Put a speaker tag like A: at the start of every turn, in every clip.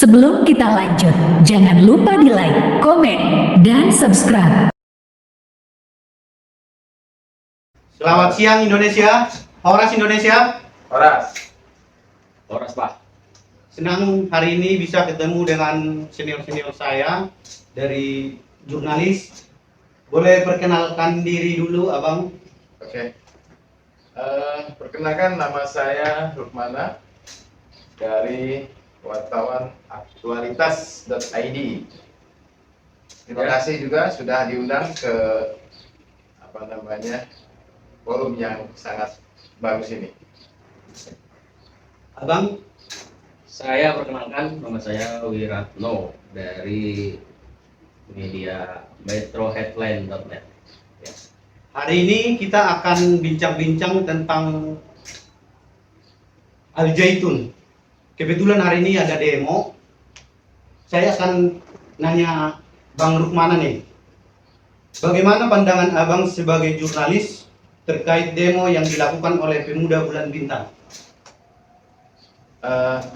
A: Sebelum kita lanjut, jangan lupa di like, komen, dan subscribe.
B: Selamat siang Indonesia, Horas Indonesia.
C: Horas Pak.
B: Senang hari ini bisa ketemu dengan senior-senior saya dari jurnalis. Boleh perkenalkan diri dulu, Abang?
D: Oke. Perkenalkan, nama saya Rukmana dari wartawan aktualitas.id. Terima kasih juga sudah diundang ke forum yang sangat bagus ini.
B: Abang?
C: Saya perkenalkan, nama saya Wiratno dari media metroheadline.net. Ya.
B: Hari ini kita akan bincang-bincang tentang Al Zaitun. Kebetulan hari ini ada demo. Saya akan nanya Bang Rukmana nih. Bagaimana pandangan Abang sebagai jurnalis terkait demo yang dilakukan oleh pemuda Bulan Bintang?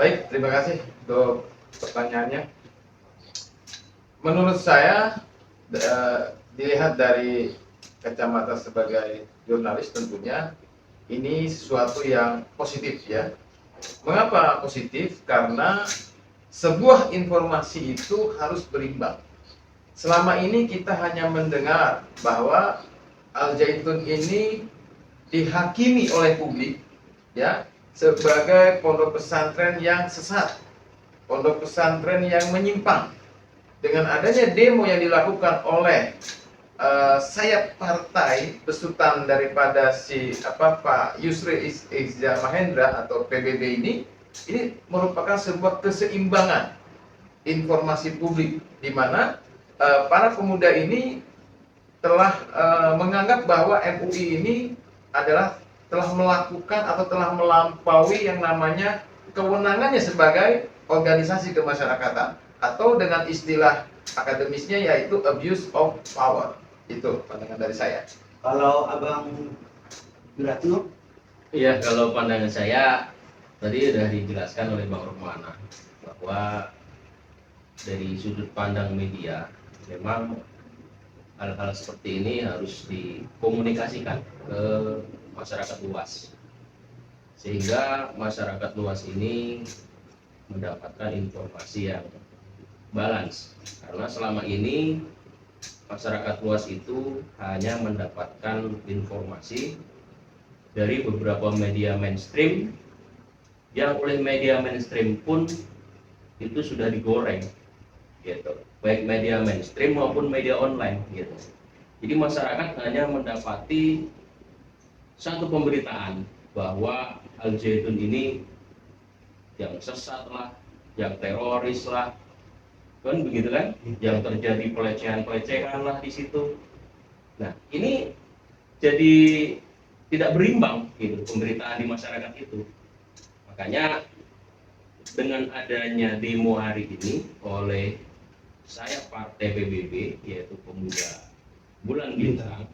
D: Baik, terima kasih untuk pertanyaannya. Menurut saya, dilihat dari kacamata sebagai jurnalis tentunya ini sesuatu yang positif ya. Mengapa positif? Karena sebuah informasi itu harus berimbang. Selama ini kita hanya mendengar bahwa Al Zaitun ini dihakimi oleh publik ya sebagai pondok pesantren yang sesat, pondok pesantren yang menyimpang. Dengan adanya demo yang dilakukan oleh sayap partai besutan daripada Pak Yusril Iza Mahendra atau PBB ini merupakan sebuah keseimbangan informasi publik di mana para pemuda ini telah menganggap bahwa MUI ini telah melakukan atau telah melampaui yang namanya kewenangannya sebagai organisasi kemasyarakatan atau dengan istilah akademisnya yaitu abuse of power. Itu pandangan dari saya.
B: Kalau Abang Wiratno?
C: Iya, kalau pandangan saya tadi sudah dijelaskan oleh Bang Rukmana bahwa dari sudut pandang media memang hal-hal seperti ini harus dikomunikasikan ke masyarakat luas sehingga masyarakat luas ini mendapatkan informasi yang balance, karena selama ini masyarakat luas itu hanya mendapatkan informasi dari beberapa media mainstream yang oleh media mainstream pun itu sudah digoreng gitu, baik media mainstream maupun media online gitu. Jadi masyarakat hanya mendapati satu pemberitaan bahwa Al Zaitun ini yang sesat lah, yang teroris lah, kan begitu kan, yang terjadi pelecehan lah di situ. Nah, ini jadi tidak berimbang gitu pemberitaan di masyarakat itu. Makanya dengan adanya demo hari ini oleh saya partai PBB yaitu Pemuda Bulan Bintang,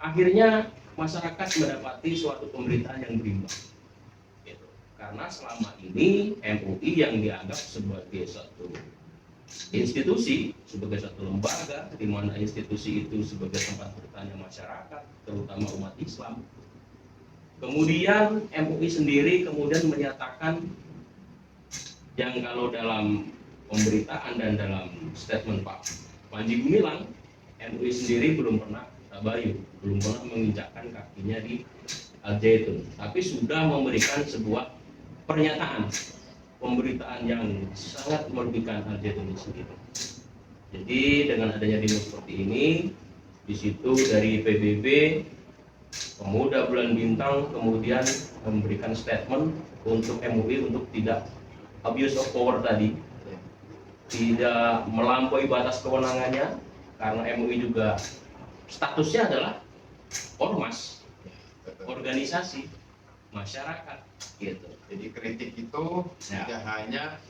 C: akhirnya masyarakat mendapati suatu pemberitaan yang berimbang gitu. Karena selama ini MUI yang dianggap sebagai satu institusi, sebagai satu lembaga di mana institusi itu sebagai tempat bertanya masyarakat, terutama umat Islam. Kemudian MUI sendiri kemudian menyatakan yang kalau dalam pemberitaan dan dalam statement Pak Panji Gumilang, MUI sendiri belum pernah tabayun, belum pernah menginjakkan kakinya di Al Zaitun, tapi sudah memberikan sebuah pernyataan pemberitaan yang sangat merugikan Al Zaitun sendiri. Jadi dengan adanya demo seperti ini, di situ dari PBB, Pemuda Bulan Bintang kemudian memberikan statement untuk MUI untuk tidak abuse of power tadi, tidak melampaui batas kewenangannya, karena MUI juga statusnya adalah ormas, organisasi masyarakat gitu.
D: Jadi kritik itu tidak hanya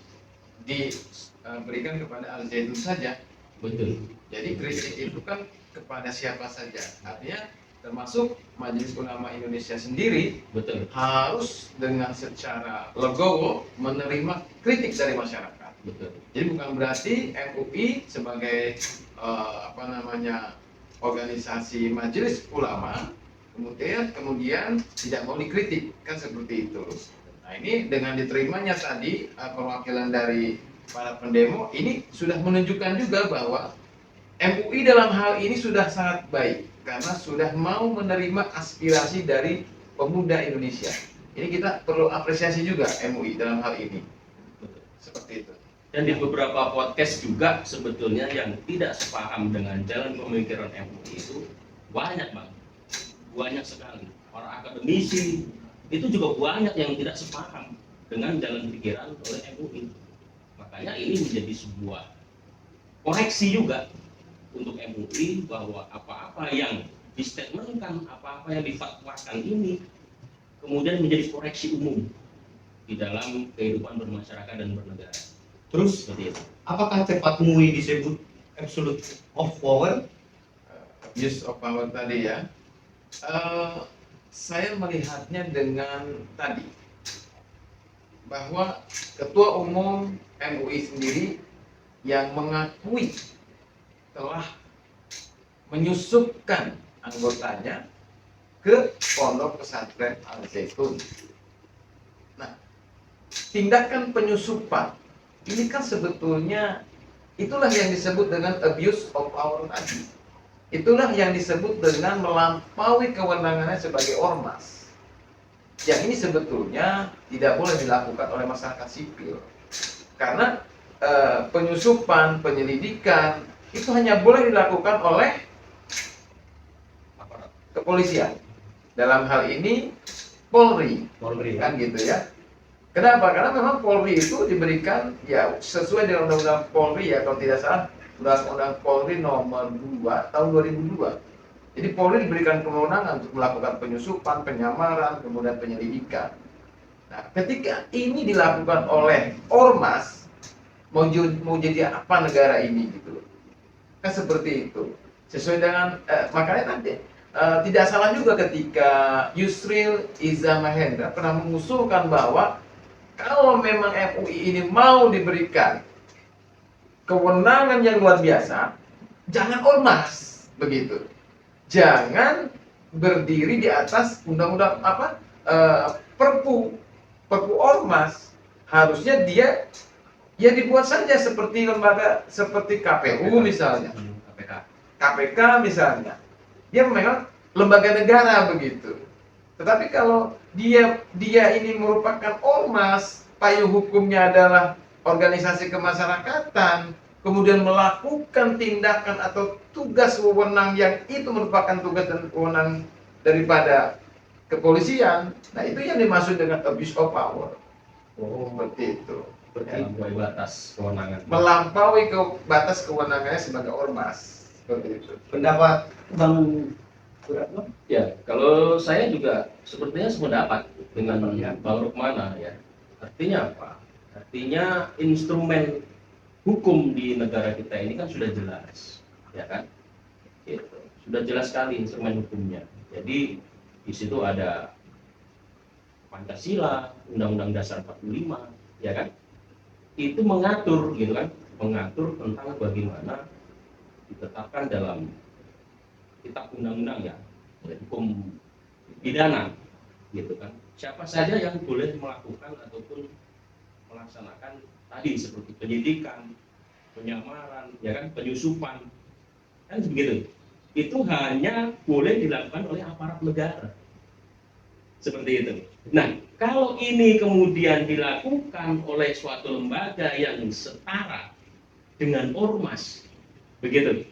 D: diberikan kepada Al Zaitun saja.
C: Betul.
D: Jadi kritik itu kan kepada siapa saja. Artinya termasuk Majelis Ulama Indonesia sendiri
C: Betul.
D: harus dengan secara legowo menerima kritik dari masyarakat.
C: Betul.
D: Jadi bukan berarti MUI sebagai organisasi majelis ulama kemudian tidak mau dikritik, kan seperti itu. Nah, ini dengan diterimanya tadi perwakilan dari para pendemo ini sudah menunjukkan juga bahwa MUI dalam hal ini sudah sangat baik karena sudah mau menerima aspirasi dari pemuda Indonesia. Ini kita perlu apresiasi juga MUI dalam hal ini.
C: Betul.
D: Seperti itu.
C: Dan di beberapa podcast juga sebetulnya yang tidak sepaham dengan jalan pemikiran MUI itu banyak, Bang. Banyak sekali. Para akademisi itu juga banyak yang tidak sepaham dengan jalan pikiran oleh MUI. Makanya ini menjadi sebuah koreksi juga untuk MUI bahwa apa-apa yang distatementkan, apa-apa yang difatwakan ini kemudian menjadi koreksi umum di dalam kehidupan bermasyarakat dan bernegara.
B: Terus
C: Seperti itu.
B: apakah cepat MUI disebut absolute of power?
D: Abuse of power tadi ya. Saya melihatnya dengan tadi bahwa Ketua Umum MUI sendiri yang mengakui telah menyusupkan anggotanya ke Pondok Pesantren Al Zaitun. Nah, tindakan penyusupan ini kan sebetulnya itulah yang disebut dengan abuse of power tadi. Itulah yang disebut dengan melampaui kewenangannya sebagai ormas. Yang ini sebetulnya tidak boleh dilakukan oleh masyarakat sipil. Karena penyusupan, penyelidikan itu hanya boleh dilakukan oleh
C: Aparat
D: kepolisian. Dalam hal ini Polri,
C: Polri
D: kan gitu ya. Kenapa? Karena memang Polri itu diberikan ya sesuai dengan Undang-Undang Polri ya, kalau tidak salah Undang-Undang Polri nomor 2 tahun 2002. Jadi Polri diberikan kewenangan untuk melakukan penyusupan, penyamaran, kemudian penyelidikan. Nah, ketika ini dilakukan oleh ormas, mau jadi apa negara ini gitu, kan seperti itu. Sesuai dengan makanya nanti tidak salah juga ketika Yusril Iza Mahendra pernah mengusulkan bahwa kalau memang MUI ini mau diberikan kewenangan yang luar biasa, jangan ormas begitu. Jangan berdiri di atas undang-undang Perpu ormas. Harusnya dia ya dibuat saja seperti lembaga seperti KPU misalnya, KPK misalnya. Dia memang lembaga negara begitu. Tetapi kalau dia ini merupakan ormas, payung hukumnya adalah organisasi kemasyarakatan, kemudian melakukan tindakan atau tugas wewenang yang itu merupakan tugas dan wewenang daripada kepolisian, nah itu yang dimaksud dengan abuse of power. Seperti itu.
C: melampaui batas kewenangan.
D: Melampaui ke batas kewenangannya sebagai ormas. Seperti itu.
B: Pendapat Bang Suratno?
C: Ya, kalau saya juga sepertinya sependapat dengan Bang Rukmana ya. Artinya apa? Artinya instrumen hukum di negara kita ini kan sudah jelas, ya kan? Gitu. Sudah jelas sekali instrumen hukumnya. Jadi di situ ada Pancasila, Undang-Undang Dasar 45, ya kan? Itu mengatur, gitu kan? Mengatur tentang bagaimana ditetapkan dalam kitab undang-undang ya, hukum pidana, gitu kan? Siapa saja yang boleh melakukan ataupun melaksanakan tadi seperti penyidikan, penyamaran, ya kan, penyusupan, kan begitu. Itu hanya boleh dilakukan oleh aparat negara, seperti itu. Nah, kalau ini kemudian dilakukan oleh suatu lembaga yang setara dengan ormas, begitu,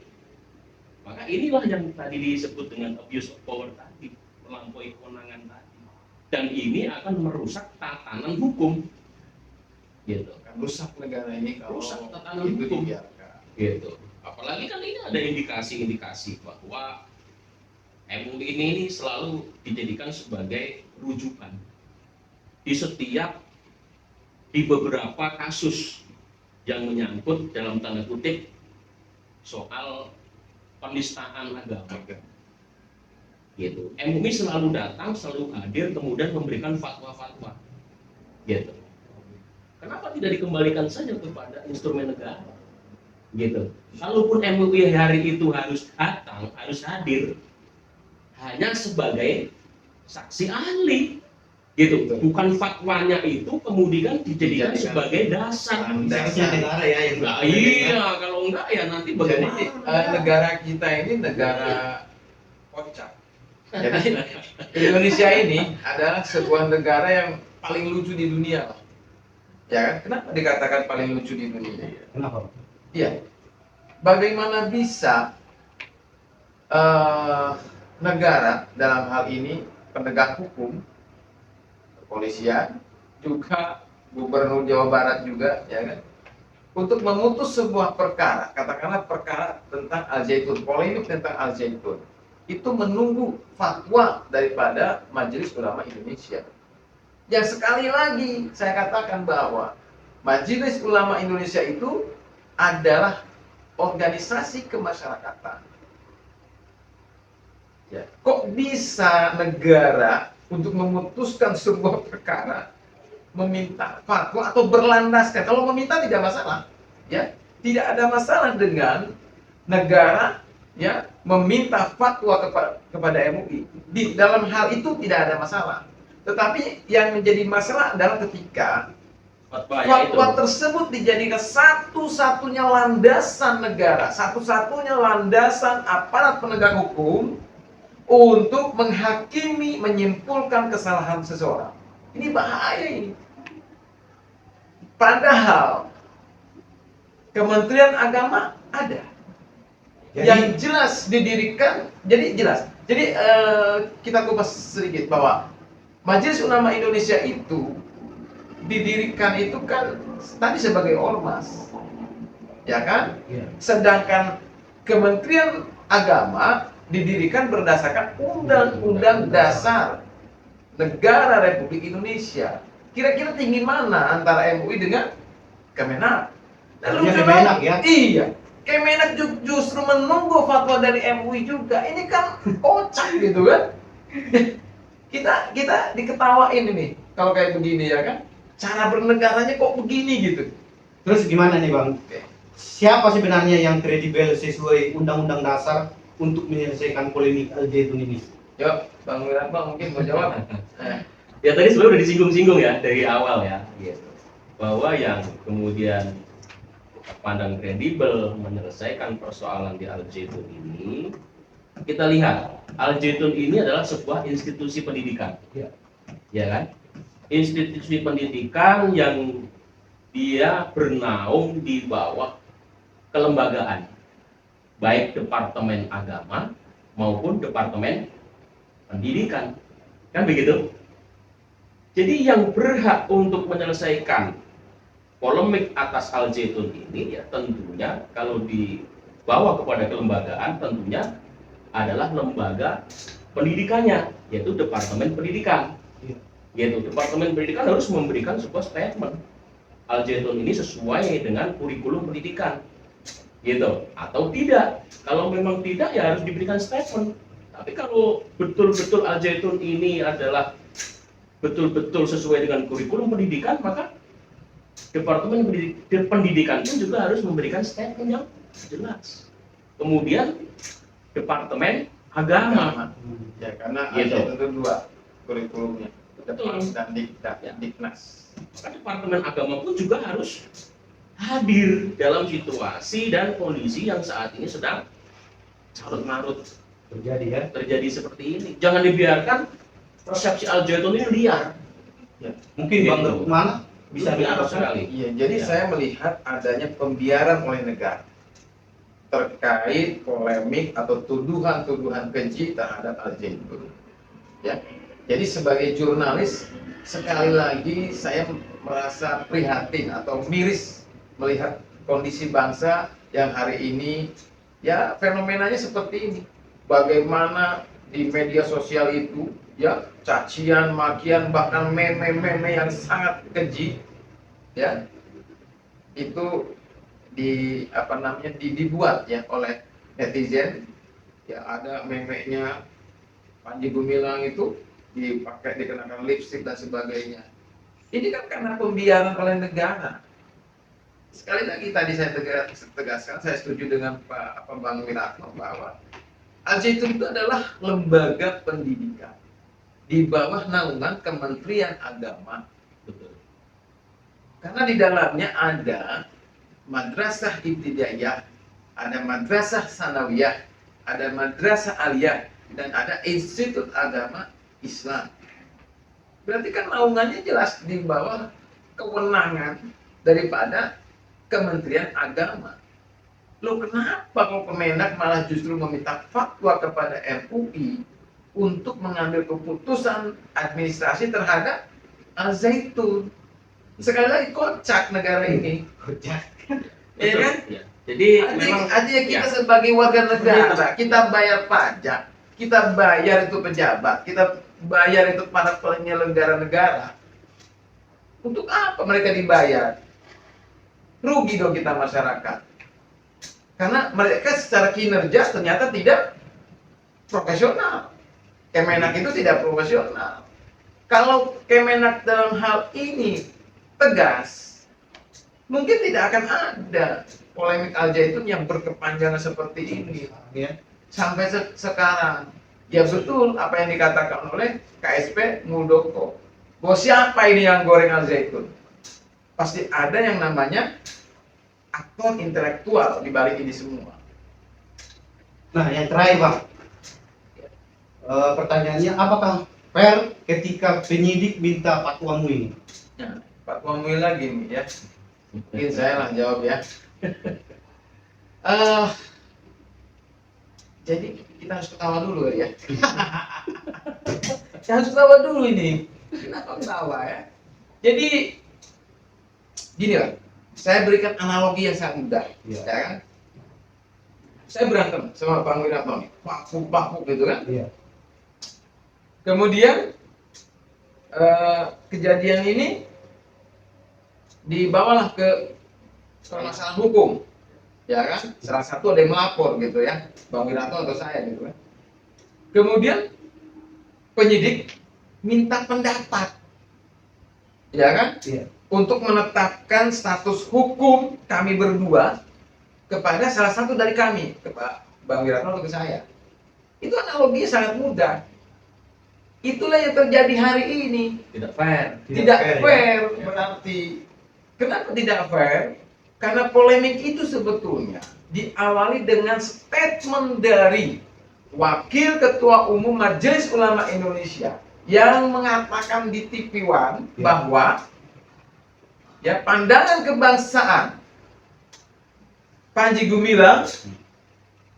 C: maka inilah yang tadi disebut dengan abuse of power tadi, melampaui kewenangan tadi, dan ini akan merusak tatanan hukum, gitu.
D: Rusak negara ini kalau
C: Rusak tatanan
D: itu
C: hukum,
D: dibiarkan.
C: gitu. Apalagi kan ini ada indikasi-indikasi bahwa MUI ini selalu dijadikan sebagai rujukan di beberapa kasus yang menyangkut dalam tanda kutip soal penistaan agama, gitu. MUI selalu datang, selalu hadir, kemudian memberikan fatwa-fatwa, gitu. Kenapa tidak dikembalikan saja kepada instrumen negara? Gitu. Kalaupun MUI hari itu harus datang, harus hadir, hanya sebagai saksi ahli, gitu. Bukan fatwanya itu kemudian dijadikan sebagai dasar.
B: Seharusnya negara ya yang
C: Nah, iya, kalau enggak ya nanti bagaimana?
D: Jadi negara kita ini negara kocak. Jadi Indonesia ini adalah sebuah negara yang paling lucu di dunia, Pak. Ya kan? Kenapa dikatakan paling lucu di dunia?
B: Kenapa?
D: Iya. Bagaimana bisa negara dalam hal ini penegak hukum, kepolisian, juga gubernur Jawa Barat juga, ya kan? Untuk memutus sebuah perkara, katakanlah perkara tentang Al-Zaitun, polemik tentang Al-Zaitun, itu menunggu fatwa daripada Majelis Ulama Indonesia. Yang sekali lagi saya katakan bahwa Majelis Ulama Indonesia itu adalah organisasi kemasyarakatan. Ya, kok bisa negara untuk memutuskan sebuah perkara meminta fatwa atau berlandaskan? Kalau meminta tidak masalah, ya, tidak ada masalah dengan negara ya meminta fatwa kepada MUI. Di dalam hal itu tidak ada masalah. Tetapi yang menjadi masalah adalah ketika fatwa tersebut dijadikan satu-satunya landasan negara, satu-satunya landasan aparat penegak hukum untuk menghakimi, menyimpulkan kesalahan seseorang. Ini bahaya ini. Padahal Kementerian Agama ada. Yang jelas didirikan, jadi jelas. Jadi kita kupas sedikit bahwa Majelis Ulama Indonesia itu didirikan itu kan tadi sebagai ormas, ya kan? Sedangkan Kementerian Agama didirikan berdasarkan Undang-Undang Dasar Negara Republik Indonesia. Kira-kira tinggi mana antara MUI dengan Kemenak? Dan lucu
B: Kemenak ya?
D: Iya. Kemenak justru menunggu fatwa dari MUI juga. Ini kan kocak gitu kan? Kita diketawain ini kalau kayak begini ya kan? Cara bernegaranya kok begini gitu.
B: Terus gimana nih Bang? Siapa sebenarnya yang kredibel sesuai Undang-Undang Dasar untuk menyelesaikan polemik Al-Zaitun ini?
D: Yuk, Bang Wiranto mungkin mau jawab.
C: Ya tadi sebenarnya udah disinggung-singgung ya dari awal ya, gitu. Bahwa yang kemudian pandang kredibel menyelesaikan persoalan di Al-Zaitun ini, kita lihat Al-Zaitun ini adalah sebuah institusi pendidikan, ya kan? Institusi pendidikan yang dia bernaung di bawah kelembagaan, baik Departemen Agama maupun Departemen Pendidikan, kan begitu? Jadi yang berhak untuk menyelesaikan polemik atas Al-Zaitun ini ya tentunya kalau dibawa kepada kelembagaan tentunya adalah lembaga pendidikannya, yaitu Departemen Pendidikan. Yaitu Departemen Pendidikan harus memberikan sebuah statement Al-Zaitun ini sesuai dengan kurikulum pendidikan, gitu atau tidak. Kalau memang tidak ya harus diberikan statement. Tapi kalau betul-betul Al-Zaitun ini adalah betul-betul sesuai dengan kurikulum pendidikan, maka Departemen Pendidikan pun juga harus memberikan statement yang jelas. Kemudian Departemen Agama,
D: ya karena
C: gitu.
D: ada tentu dua kurikulumnya,
C: Betul.
D: dan Diknas.
C: Maka Departemen Agama pun juga harus hadir dalam situasi dan kondisi yang saat ini sedang carut-marut terjadi seperti ini. Jangan dibiarkan persepsi Al-Zaitun ini liar.
B: Ya. Mungkin Bang Rukmana bisa
C: liar
B: diarahkan?
C: sekali.
D: Iya, jadi saya melihat adanya pembiaran oleh negara terkait polemik atau tuduhan-tuduhan keji terhadap Al-Zaitun. Ya, jadi sebagai jurnalis sekali lagi saya merasa prihatin atau miris melihat kondisi bangsa yang hari ini ya fenomenanya seperti ini. Bagaimana di media sosial itu ya cacian, makian, bahkan meme-meme yang sangat keji ya itu dibuat ya oleh netizen. Ya ada meme-nya Panji Gumilang itu dikenakan lipstick dan sebagainya. Ini kan karena pembiaran oleh negara. Sekali lagi tadi saya tegaskan, saya setuju dengan Pak Bang Wiratno bahwa Al-Zaitun itu adalah lembaga pendidikan di bawah naungan Kementerian Agama.
C: Betul.
D: Karena di dalamnya ada madrasah ibtidaiyah, ada madrasah sanawiyah, ada madrasah aliyah, dan ada institut agama Islam. Berarti kan naungannya jelas di bawah kewenangan daripada Kementerian Agama. Loh kenapa kalau Kemenak malah justru meminta fatwa kepada MUI untuk mengambil keputusan administrasi terhadap Al-Zaitun? Sekali lagi kocak negara ini.
B: Kocak.
D: Ya kan?
C: Ya. Jadi memang
D: Artinya kita
C: ya.
D: sebagai warga negara, kita bayar pajak, kita bayar itu pejabat, kita bayar itu para penyelenggara negara. Untuk apa mereka dibayar? Rugi dong kita masyarakat. Karena mereka secara kinerja ternyata tidak profesional. Kemenak itu tidak profesional. Kalau Kemenak dalam hal ini tegas, mungkin tidak akan ada polemik Al-Zaitun yang berkepanjangan seperti ini.
B: Ya.
D: Sampai sekarang, ya betul apa yang dikatakan oleh KSP Muldoko. Bahwa siapa ini yang goreng Al-Zaitun? Pasti ada yang namanya aktor intelektual di balik ini semua.
B: Nah, yang terakhir Bang, pertanyaannya apakah fair ketika penyidik minta fatwa MUI ini?
D: Nah, Pak Muamil lagi nih ya. Mungkin saya lah jawab ya. Jadi kita harus ketawa dulu ya. Kita harus ketawa dulu ini. Kenapa ketawa ya? Jadi gini lah, saya berikan analogi yang sangat mudah,
B: Iya.
D: ya kan? Saya berantem sama Bang Wiratno nih, pakuk gitu kan?
B: Iya.
D: Kemudian kejadian ini dibawalah ke permasalahan hukum, ya kan? Salah satu ada yang melapor gitu ya, Bang Wiratno atau saya gitu kan. Kemudian penyidik minta pendapat, ya kan?
B: Iya.
D: Untuk menetapkan status hukum kami berdua kepada salah satu dari kami, ke Pak Bang Wiratno atau ke saya. Itu analoginya sangat mudah. Itulah yang terjadi hari ini.
C: Tidak fair.
D: Tidak
B: fair,
D: fair
C: ya.
D: berarti. Kenapa tidak fair? Karena polemik itu sebetulnya diawali dengan statement dari Wakil Ketua Umum Majelis Ulama Indonesia yang mengatakan di TV One
B: Ya.
D: bahwa ya pandangan kebangsaan Panji Gumilang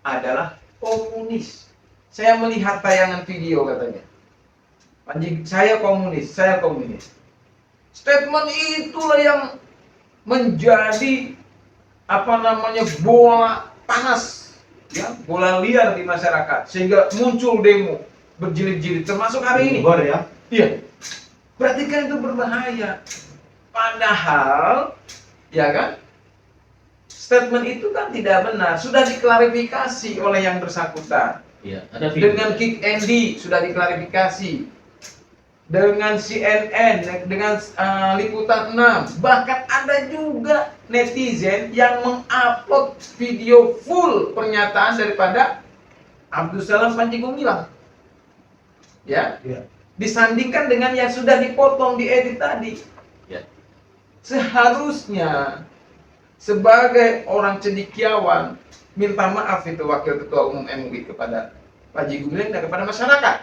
D: adalah komunis. Saya melihat tayangan video katanya. Panji, saya komunis, saya komunis. Statement itulah yang menjadi bola panas, ya, bola liar di masyarakat sehingga muncul demo berjilid-jilid termasuk hari ini.
B: Bogor ya.
D: Iya. Berarti kan itu berbahaya. Padahal, ya kan? Statement itu kan tidak benar. Sudah diklarifikasi oleh yang bersangkutan.
C: Iya, ada video.
D: Dengan Kick Andy sudah diklarifikasi. Dengan CNN, dengan Liputan 6. Bahkan ada juga netizen yang mengupload video full pernyataan daripada Abdul Salam Panji Gumilang. Ya,
B: Iya.
D: disandingkan dengan yang sudah dipotong diedit tadi.
C: Ya.
D: Seharusnya sebagai orang cendekiawan minta maaf itu Wakil Ketua Umum MUI kepada Panji Gumilang dan kepada masyarakat.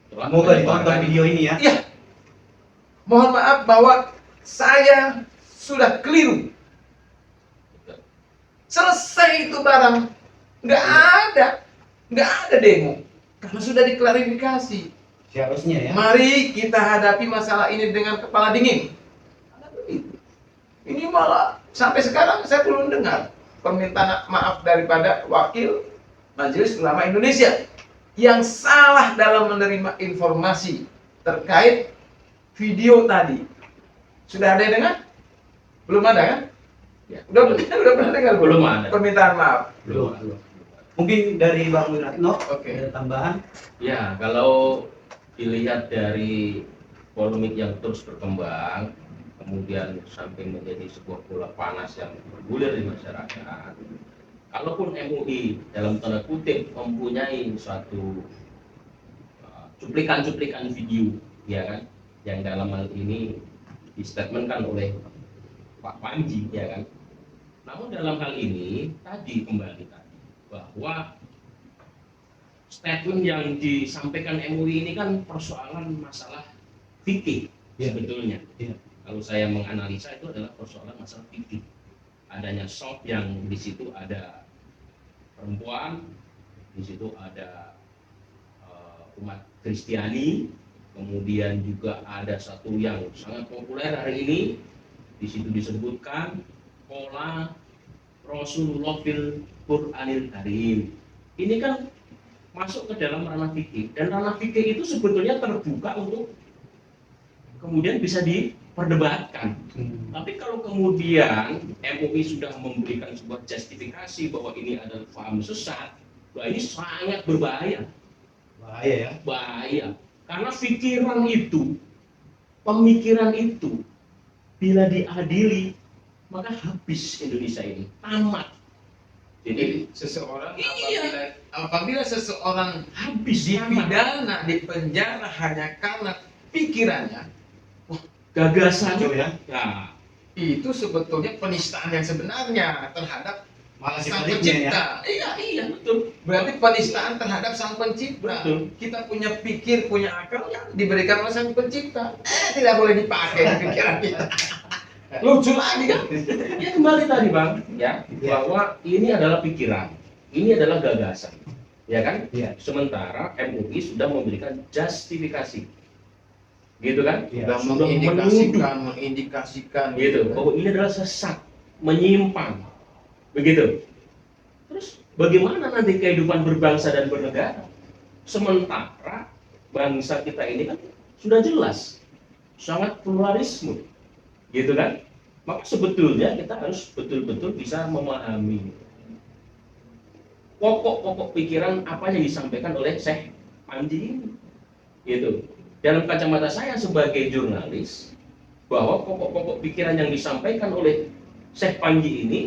B: Semoga ditonton video ini ya.
D: Iya, mohon maaf bahwa saya sudah keliru. Selesai itu barang, nggak ada demo karena sudah diklarifikasi.
B: Seharusnya ya.
D: Mari kita hadapi masalah ini dengan kepala dingin. Ada begitu. Ini malah sampai sekarang saya belum dengar permintaan maaf daripada Wakil Majelis Ulama Indonesia yang salah dalam menerima informasi terkait video tadi. Sudah ada yang dengar? Belum ada kan?
C: Ya.
D: Udah pernah dengar
C: Belum ada.
D: permintaan maaf?
B: Belum. Mungkin dari Bang Wiratno
D: Oke.
B: ada tambahan.
C: Ya, kalau dilihat dari polemik yang terus berkembang, kemudian sampai menjadi sebuah bola panas yang bergulir di masyarakat. Kalaupun MUI dalam tanda kutip mempunyai suatu cuplikan-cuplikan video, ya kan, yang dalam hal ini distatementkan oleh Pak Panji, ya kan. Namun dalam hal ini kembali tadi bahwa statement yang disampaikan MUI ini kan persoalan masalah fikih sebetulnya. Kalau saya menganalisa itu adalah persoalan masalah fikih. Adanya shock yang di situ ada perempuan, di situ ada umat Kristiani, kemudian juga ada satu yang sangat populer hari ini, di situ disebutkan pola Rasulullah fil Qur'anil Karim. Ini kan masuk ke dalam ranah fikih, dan ranah fikih itu sebetulnya terbuka untuk kemudian bisa diperdebatkan. Tapi kalau kemudian MUI sudah memberikan sebuah justifikasi bahwa ini adalah paham sesat, wah ini sangat berbahaya.
B: Bahaya ya.
C: Bahaya. Karena pikiran itu, pemikiran itu, bila diadili, maka habis Indonesia ini, tamat.
D: Jadi seseorang apabila seseorang
C: Habis
D: dipidana, dipenjara hanya karena pikirannya,
C: gagasannya
B: ya.
C: Nah,
D: itu sebetulnya penistaan yang sebenarnya terhadap
B: Malah
D: sang
B: sebaliknya ya.
D: pencipta.
C: iya betul.
D: Berarti penistaan terhadap sang pencipta.
C: Betul.
D: Kita punya pikir, punya akal yang diberikan oleh sang pencipta. Tidak boleh dipakai di pikiran kita. Lucu lagi kan?
C: Ya kembali tadi Bang, ya,
B: Ya.
C: bahwa ini adalah pikiran, ini adalah gagasan, ya kan?
B: Iya.
C: Sementara MUI sudah memberikan justifikasi, gitu kan?
B: Iya.
D: Sudah mengindikasikan
C: Gitu, bahwa ini adalah sesat, menyimpang, begitu. Terus bagaimana nanti kehidupan berbangsa dan bernegara? Sementara bangsa kita ini kan sudah jelas sangat pluralisme, gitu kan? Maka sebetulnya kita harus betul-betul bisa memahami pokok-pokok pikiran apa yang disampaikan oleh Syekh Panji ini, gitu. Dalam kacamata saya sebagai jurnalis, bahwa pokok-pokok pikiran yang disampaikan oleh Syekh Panji ini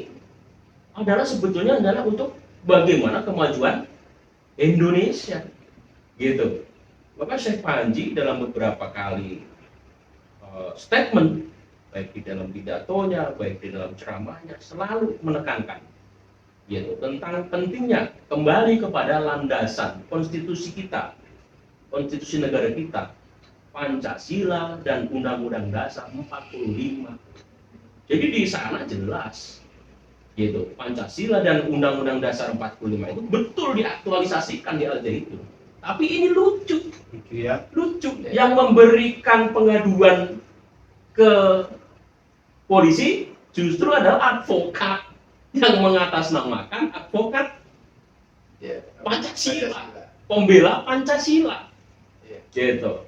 C: adalah sebetulnya adalah untuk bagaimana kemajuan Indonesia, gitu. Maka Syekh Panji dalam beberapa kali statement, baik di dalam pidatonya, baik di dalam ceramahnya, selalu menekankan, yaitu tentang pentingnya kembali kepada landasan konstitusi kita, konstitusi negara kita, Pancasila dan Undang-Undang Dasar 45. Jadi di sana jelas, gitu, Pancasila dan Undang-Undang Dasar 45 itu betul diaktualisasikan di Al-Zaitun. Tapi ini lucu,
B: Gitu ya.
C: lucu. Yang memberikan pengaduan ke polisi justru adalah advokat yang mengatasnamakan advokat
D: Ya,
C: Pancasila, pembela Pancasila,
D: Ya.
C: gitu.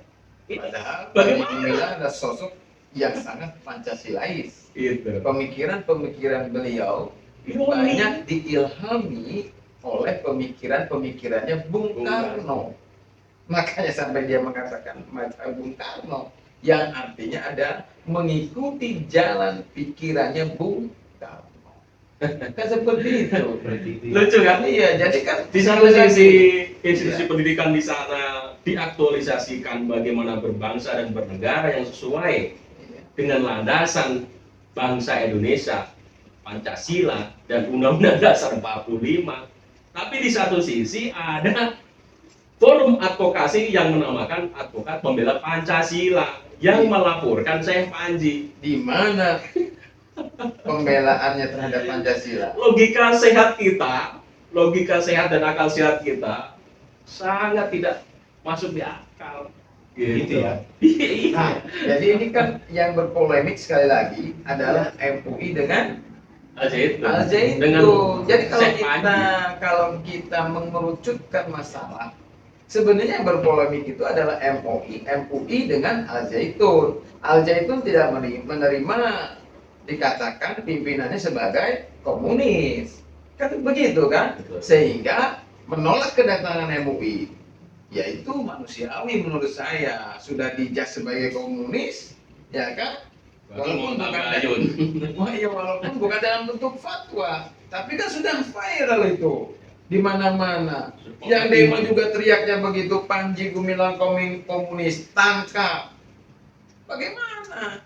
C: Ini
D: Padahal
C: bagaimana?
D: Inilah ada sosok yang sangat Pancasilais.
C: Gitu.
D: Pemikiran-pemikiran beliau
C: Ironi.
D: banyak diilhami oleh pemikiran-pemikirannya Bung
C: Bung
D: Karno. Makanya sampai dia mengatakan macam Bung Karno, yang artinya ada mengikuti jalan pikirannya Bung Karno. Kan seperti itu.
B: Seperti itu ya.
C: Lucu kan?
D: Iya, jadi kan
C: Di satu sisi institusi
D: Iya.
C: pendidikan di sana diaktualisasikan bagaimana berbangsa dan bernegara yang sesuai
D: Iya.
C: dengan landasan bangsa Indonesia, Pancasila dan Undang-Undang Dasar 45. Tapi di satu sisi ada forum advokasi yang menamakan advokat pembela Pancasila yang melaporkan Syekh Panji.
D: di mana pembelaannya terhadap Pancasila?
C: Logika sehat kita, logika sehat dan akal sehat kita sangat tidak masuk di akal.
B: Gitu ya.
C: Iya.
D: Nah, jadi ini kan yang berpolemik sekali lagi adalah MUI dengan
C: Al-Zaitun.
D: Al-Zaitun.
C: Dengan
D: Jadi
C: Syekh Panji.
D: kalau kita mengerucutkan masalah, sebenarnya yang berpolemik itu adalah MUI dengan Al-Zaitun. Al-Zaitun tidak menerima dikatakan pimpinannya sebagai komunis. Kan begitu kan?
C: Betul.
D: Sehingga menolak kedatangan MUI. ya itu manusiawi menurut saya. Sudah dijudge sebagai komunis, ya kan? Walaupun bukan dalam bentuk fatwa, tapi kan sudah viral itu di mana-mana. Yang demo juga teriaknya begitu, Panji Gumilang komunis, tangkap. Bagaimana?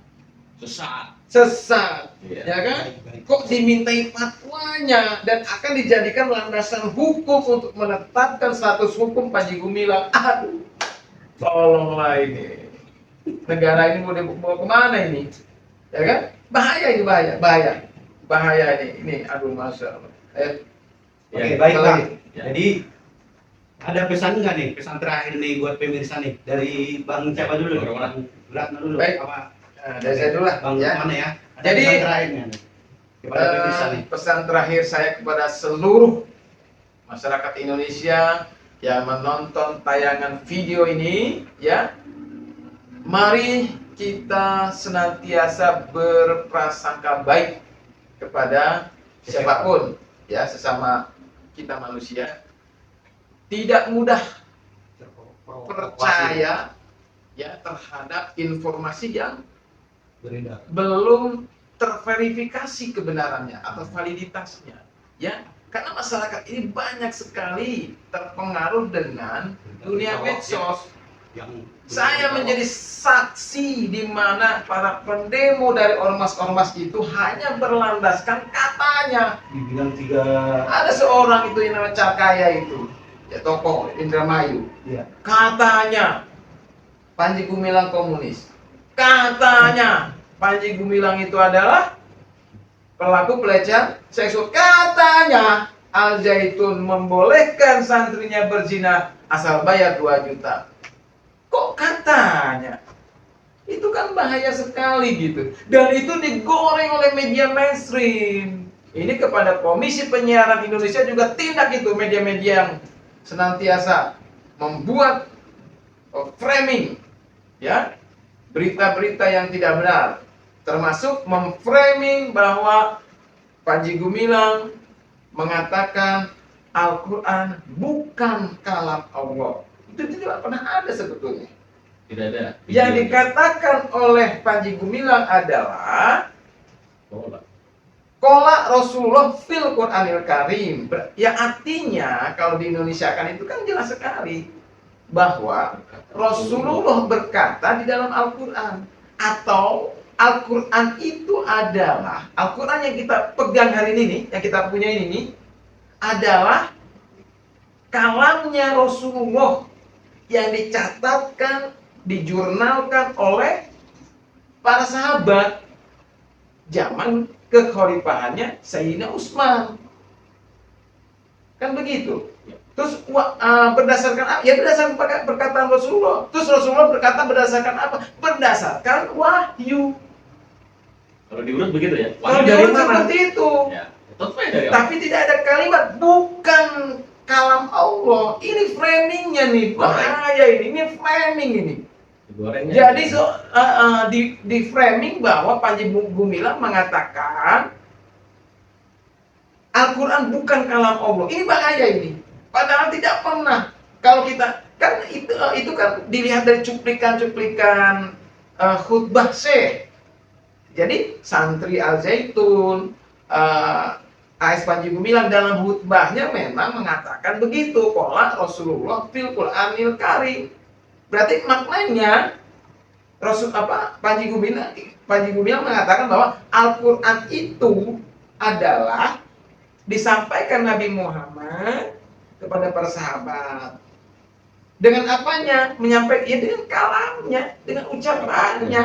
D: Sesat, ya kan? Kok dimintai fatwanya dan akan dijadikan landasan hukum untuk menetapkan status hukum Panji Gumilang? Aduh, tolonglah ini. Negara ini mau dibawa kemana ini? Ya kan? Bahaya ini, bahaya ini. Aduh, masya Allah.
B: Oke, baik Bang.
C: Ya.
B: Jadi ada pesan nggak nih, pesan terakhir nih buat pemirsa nih dari Bang siapa dulu?
C: Bang Rukmana.
B: Beratna dulu.
D: Baik.
B: Apa?
D: Dari saya dulu lah,
B: Bang
D: ya.
B: Rukmana ya. Ada
D: Jadi,
B: pesan terakhirnya nih kepada pemirsa nih.
D: Pesan terakhir saya kepada seluruh masyarakat Indonesia yang menonton tayangan video ini, ya, mari kita senantiasa berprasangka baik kepada siapapun, ya, sesama kita manusia. Tidak mudah percaya, ya, terhadap informasi yang
B: Beredar.
D: belum terverifikasi kebenarannya atau validitasnya, ya, karena masyarakat ini banyak sekali terpengaruh dengan dunia medsos. Saya menjadi saksi di mana para pendemo dari ormas-ormas itu hanya berlandaskan katanya.
B: Dibilang 3.
D: Ada seorang itu yang namanya Carkaya itu, ya, tokoh Indramayu,
B: Iya.
D: katanya Panji Gumilang komunis. Katanya Panji Gumilang itu adalah pelaku pelecehan seksual. Katanya Al Zaitun membolehkan santrinya berzina asal bayar 2 juta. Kok katanya? Itu kan bahaya sekali gitu. Dan itu digoreng oleh media mainstream. Ini kepada Komisi Penyiaran Indonesia juga tindak itu, media-media yang senantiasa membuat framing, ya, berita-berita yang tidak benar, termasuk memframing bahwa Panji Gumilang mengatakan Al-Quran bukan kalam Allah. Itu tidak pernah ada sebetulnya.
C: Tidak ada.
D: Yang dikatakan oleh Panji Gumilang adalah Qala Rasulullah fil Qur'anil Karim. Ya, artinya kalau di Indonesia kan itu kan jelas sekali bahwa Rasulullah berkata di dalam Al-Quran, atau Al-Quran itu adalah Al-Quran yang kita pegang hari ini nih, yang kita punya ini nih, adalah kalamnya Rasulullah yang dicatatkan, dijurnalkan oleh para sahabat zaman kekhalifahannya Sayyidina Utsman. Kan begitu. Terus berdasarkan apa? Ya berdasarkan perkataan Rasulullah. Terus Rasulullah berkata berdasarkan apa? Berdasarkan wahyu.
C: Kalau diurut begitu ya.
D: Kalau diurut seperti itu.
C: Ya. Dari
D: Tapi tidak ada kalimat bukan kalam Allah. Ini framingnya nih, bahaya ini. Ini framing ini. Jadi di framing bahwa Panji Gumilang mengatakan Al-Quran bukan kalam Allah. Ini bahaya ini. Padahal tidak pernah. Kalau kita kan itu kan dilihat dari cuplikan-cuplikan khutbah Syekh. Jadi santri Al Zaitun, AS Panji Gumilang dalam khutbahnya memang mengatakan begitu. Qala Rasulullah fil Qur'anil Karim. Berarti maknanya Panji Gumilang mengatakan bahwa Al-Quran itu adalah disampaikan Nabi Muhammad kepada para sahabat. Dengan apanya? Menyampaikan, ya dengan kalamnya, dengan ucapannya.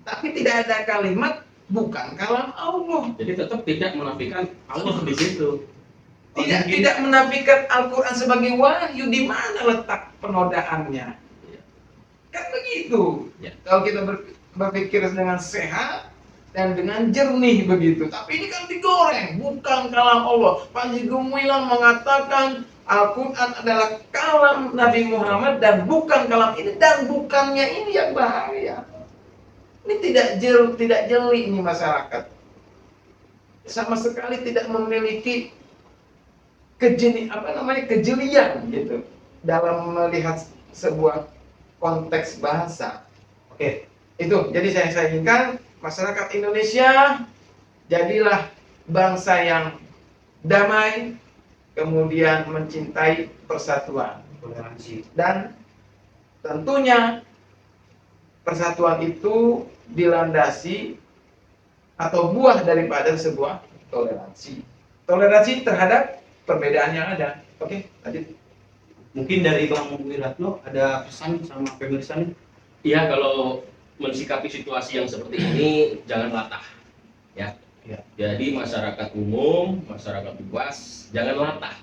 D: Tapi tidak ada kalimat bukan kalam Allah.
C: Jadi tetap tidak menafikan Allah di situ.
D: Tidak menafikan Al-Quran sebagai wahyu. Di mana letak penodaannya? Kan begitu.
C: Ya.
D: Kalau kita berpikir dengan sehat dan dengan jernih begitu. Tapi ini kan digoreng, bukan kalam Allah. Panji Gumilang mengatakan Al-Quran adalah kalam Nabi Muhammad dan bukan kalam ini, dan bukannya ini yang bahaya. Ini tidak jeli ini masyarakat. Sama sekali tidak memiliki kejelian gitu dalam melihat sebuah konteks bahasa.
B: Oke.
D: Itu, jadi saya inginkan masyarakat Indonesia jadilah bangsa yang damai, kemudian mencintai persatuan.
B: Toleransi.
D: Dan tentunya persatuan itu dilandasi atau buah daripada sebuah toleransi. Toleransi terhadap perbedaan yang ada. Oke, lanjut.
B: Mungkin dari Bang Wiratno ada pesan sama pemirsa nih?
C: Iya, kalau mensikapi situasi yang seperti ini jangan latah, ya.
B: Ya.
C: Jadi masyarakat umum, masyarakat luas jangan latah.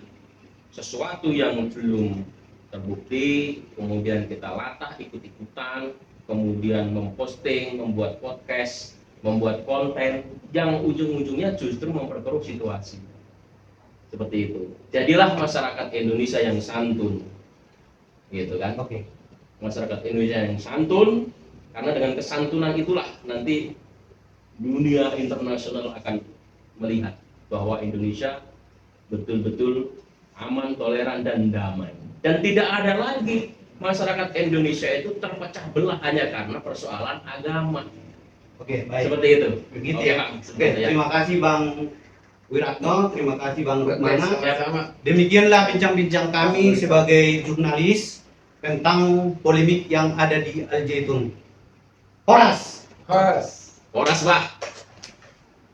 C: Sesuatu yang belum terbukti, kemudian kita latah ikut-ikutan, kemudian memposting, membuat podcast, membuat konten yang ujung-ujungnya justru memperkeruh situasi. Seperti itu. Jadilah masyarakat Indonesia yang santun, gitu kan?
B: Oke.
C: Masyarakat Indonesia yang santun, karena dengan kesantunan itulah nanti dunia internasional akan melihat bahwa Indonesia betul-betul aman, toleran, dan damai. Dan tidak ada lagi masyarakat Indonesia itu terpecah belah hanya karena persoalan agama.
B: Oke, baik.
C: Seperti itu.
B: Begitu
C: Oke,
B: ya.
C: Pak.
B: Oke,
C: Seperti ya.
B: terima kasih Bang Wiratno, terima kasih Bang Rukmana.
D: Sama-sama.
B: Demikianlah bincang-bincang kami sebagai jurnalis tentang polemik yang ada di Al Zaitun. Horas.
D: Horas.
C: Horas, Pak.